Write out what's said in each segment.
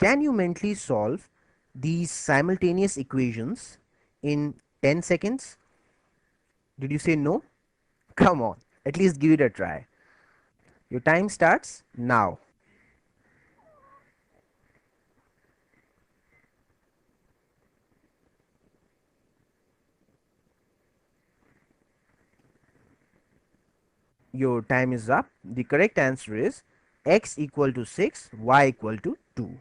Can you mentally solve these simultaneous equations in 10 seconds? Did you say no? Come on, at least give it a try. Your time starts now. Your time is up. The correct answer is x equal to 6, y equal to 2.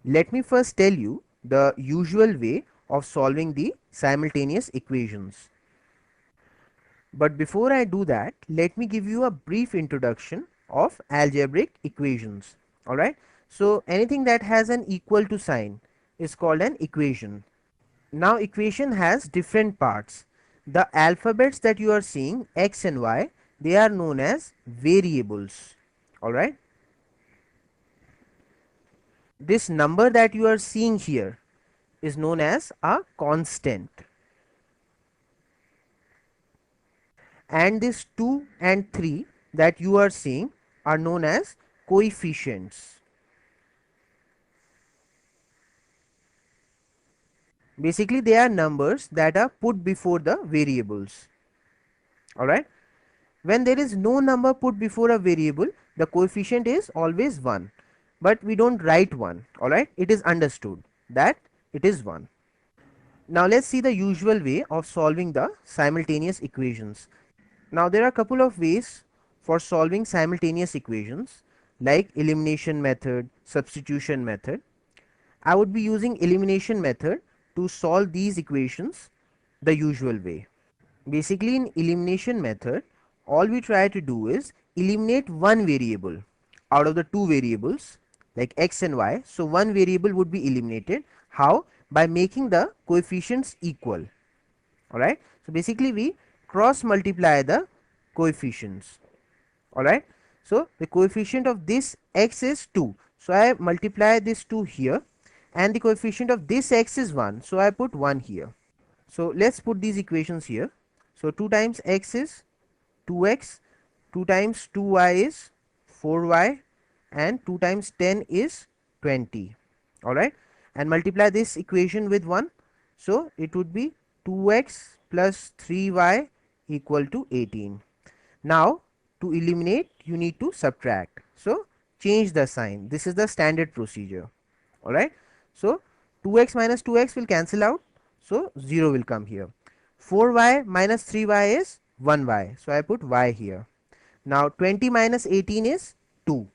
Let me first tell you the usual way of solving the simultaneous equations. But before I do that, let me give you a brief introduction of algebraic equations. Alright, so anything that has an equal to sign is called an equation. Now equation has different parts. The alphabets that you are seeing, x and y, they are known as variables. Alright, this number that you are seeing here is known as a constant, and this 2 and 3 that you are seeing are known as coefficients. Basically they are numbers that are put before the variables. Alright, when there is no number put before a variable, the coefficient is always 1, but we don't write 1. Alright, it is understood that it is 1. Now let's see the usual way of solving the simultaneous equations. Now there are a couple of ways for solving simultaneous equations, like elimination method, substitution method. I would be using elimination method to solve these equations the usual way. Basically in elimination method, all we try to do is eliminate one variable out of the two variables like x and y. So one variable would be eliminated. How? By making the coefficients equal. Alright, so basically we cross multiply the coefficients. Alright, so the coefficient of this x is 2, so I multiply this 2 here, and the coefficient of this x is 1, so I put 1 here. So let's put these equations here. So 2 times x is 2x, 2 times 2y is 4y, and 2 times 10 is 20. Alright, and multiply this equation with 1, so it would be 2x plus 3y equal to 18. Now to eliminate you need to subtract, so change the sign. This is the standard procedure. Alright, so 2x minus 2x will cancel out, so 0 will come here. 4y minus 3y is 1y, so I put y here. Now 20 minus 18 is 2.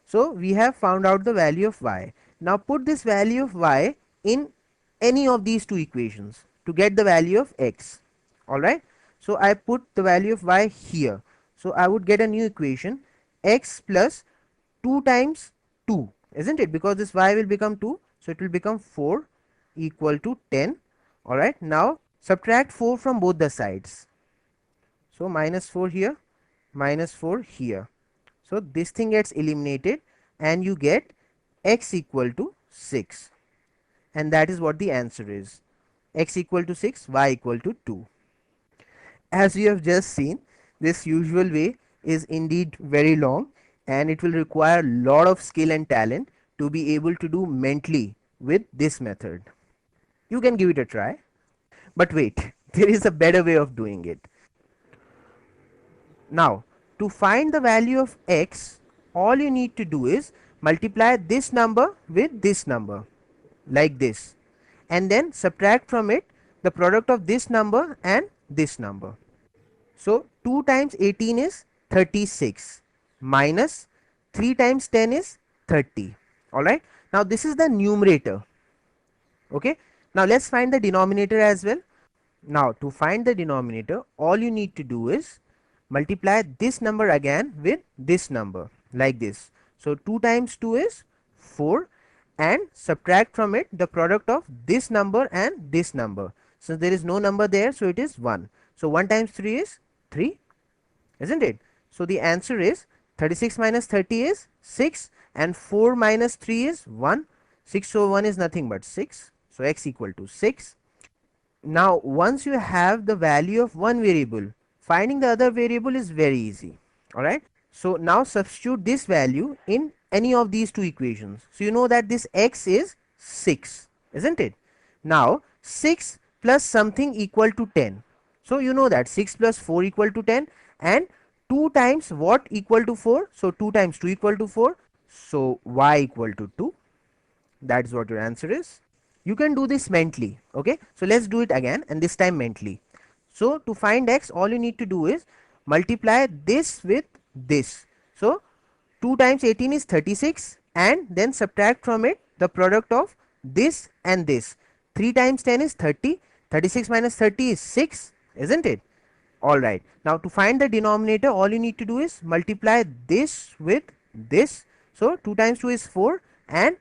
So we have found out the value of y. Now put this value of y in any of these two equations to get the value of x. Alright, so I put the value of y here. So I would get a new equation, x plus 2 times 2, isn't it? Because this y will become 2, so it will become 4 equal to 10. Alright, now subtract 4 from both the sides. So minus 4 here, minus 4 here. So this thing gets eliminated and you get x equal to 6. And that is what the answer is. X equal to 6, y equal to 2. As you have just seen, this usual way is indeed very long, and it will require a lot of skill and talent to be able to do mentally with this method. You can give it a try. But wait, there is a better way of doing it. Now, to find the value of x, all you need to do is multiply this number with this number, like this, and then subtract from it the product of this number and this number. So 2 times 18 is 36, minus 3 times 10 is 30. Alright, now this is the numerator. Okay, now let's find the denominator as well. Now to find the denominator, all you need to do is multiply this number again with this number, like this. So 2 times 2 is 4, and subtract from it the product of this number and this number. Since there is no number there, so it is 1. So 1 times 3 is 3, isn't it? So the answer is 36 minus 30 is 6, and 4 minus 3 is 1. 6 over 1 is nothing but 6. So x equal to 6. Now once you have the value of one variable, finding the other variable is very easy. Alright, so now substitute this value in any of these two equations. So you know that this x is 6, isn't it? Now 6 plus something equal to 10. So you know that 6 plus 4 equal to 10, and 2 times what equal to 4? So 2 times 2 equal to 4. So y equal to 2. That is what your answer is. You can do this mentally. Okay, so let's do it again, and this time mentally. So to find x, all you need to do is multiply this with this. So 2 times 18 is 36, and then subtract from it the product of this and this. 3 times 10 is 30. 36 minus 30 is 6, isn't it? Alright, now to find the denominator, all you need to do is multiply this with this. So 2 times 2 is 4, and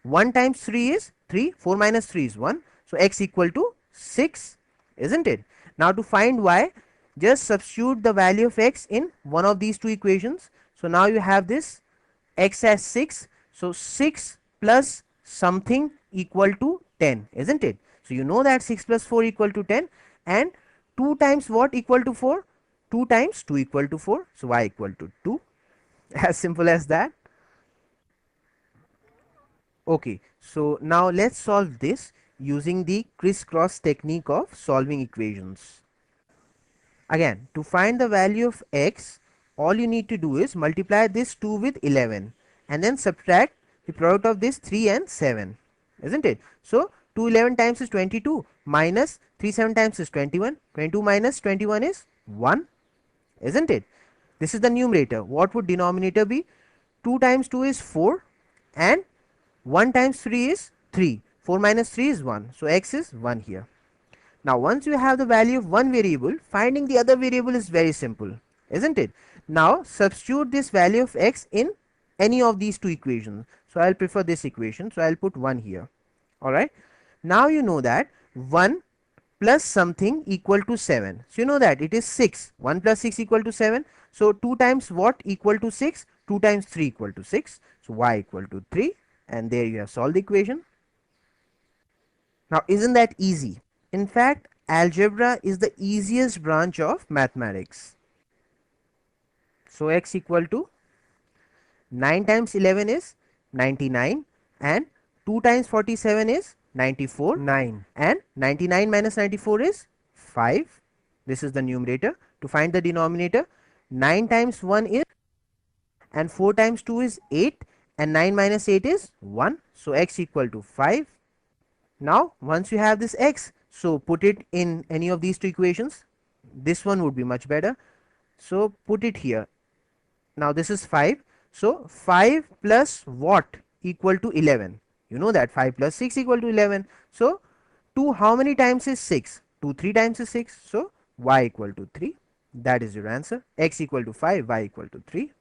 1 times 3 is 3. 4 minus 3 is 1. So x equal to 6, isn't it? Now to find y, just substitute the value of x in one of these two equations. So now you have this x as 6. So 6 plus something equal to 10, isn't it? So you know that 6 plus 4 equal to 10, and 2 times what equal to 4? 2 times 2 equal to 4. So y equal to 2. As simple as that. Okay, so now let's solve this using the crisscross technique of solving equations. Again, to find the value of x, all you need to do is multiply this 2 with 11, and then subtract the product of this 3 and 7, isn't it? So 2 11 times is 22, minus 3 7 times is 21. 22 minus 21 is 1, isn't it? This is the numerator. What would denominator be? 2 times 2 is 4, and 1 times 3 is 3. 4 minus 3 is 1. So x is 1 here. Now once you have the value of one variable, finding the other variable is very simple, isn't it? Now substitute this value of x in any of these two equations. So I'll prefer this equation, so I'll put 1 here. Alright. Now you know that 1 plus something equal to 7. So you know that it is 6. 1 plus 6 equal to 7. So 2 times what equal to 6? 2 times 3 equal to 6. So y equal to 3, and there you have solved the equation. Now isn't that easy? In fact, algebra is the easiest branch of mathematics. So x equal to 9 times 11 is 99, and 2 times 47 is 94, 9, and 99 minus 94 is 5. This is the numerator. To find the denominator, 9 times 1 is, and 4 times 2 is 8, and 9 minus 8 is 1. So x equal to 5. Now once you have this x, so put it in any of these two equations. This one would be much better. So put it here. Now this is 5. So 5 plus what equal to 11? You know that 5 plus 6 equal to 11. So 2 how many times is 6? 2 3 times is 6. So y equal to 3. That is your answer. X equal to 5, y equal to 3.